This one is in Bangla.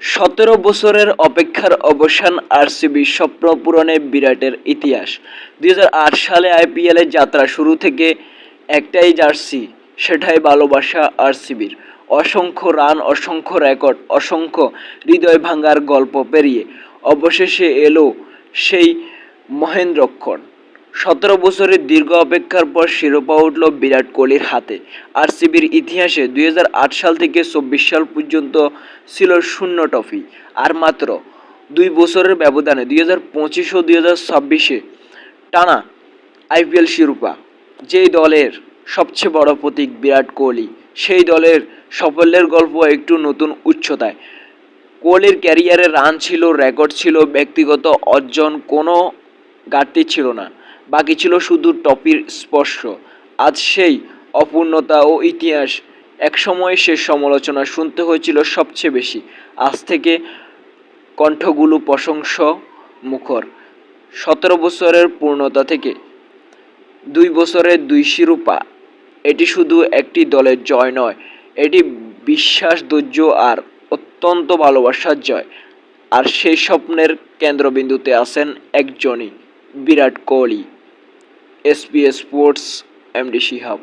১৭ বছরের অপেক্ষার অবসান আরসিবির স্বপ্ন পূরণে বিরাটের ইতিহাস। ২০০৮ সালে আইপিএলের যাত্রা শুরু থেকে একটাই জার্সি, সেটাই ভালোবাসা আরসিবির। অসংখ্য রান, অসংখ্য রেকর্ড, অসংখ্য হৃদয় ভাঙার গল্প পেরিয়ে অবশেষে এলো সেই মহেন্দ্রক্ষণ। ১৭ বছরের দীর্ঘ অপেক্ষার পর শিরোপা উঠল বিরাট কোহলির হাতে। আরসিবির ইতিহাসে ২০০৮ সাল থেকে ২৪ সাল পর্যন্ত ছিল শূন্য ট্রফি। আর মাত্র ২ বছরের ব্যবধানে ২০২৫ ও ২০২৬-এ টানা আইপিএল শিরোপা। যেই দলের সবচেয়ে বড় প্রতীক বিরাট কোহলি, সেই দলের সাফল্যের গল্প একটু নতুন উচ্চতায়। কোহলির ক্যারিয়ারে রান ছিল, রেকর্ড ছিল, ব্যক্তিগত অর্জন কোনো ঘাটতি ছিল না, বাকি ছিল শুধু ট্রফির স্পর্শ। আজ সেই অপূর্ণতা ও ইতিহাস। একসময় সে সমালোচনা শুনতে হয়েছিল সবচেয়ে বেশি, আজ থেকে কণ্ঠগুলো প্রশংসমুখর। ১৭ বছরের পূর্ণতা থেকে ২ বছরের ২ শিরোপা, এটি শুধু একটি দলের জয় নয়, এটি বিশ্বাস, ধৈর্য আর অত্যন্ত ভালোবাসার জয়। আর সেই স্বপ্নের কেন্দ্রবিন্দুতে আছেন একজনই, Virat Kohli. SPS sports, MD Shihab.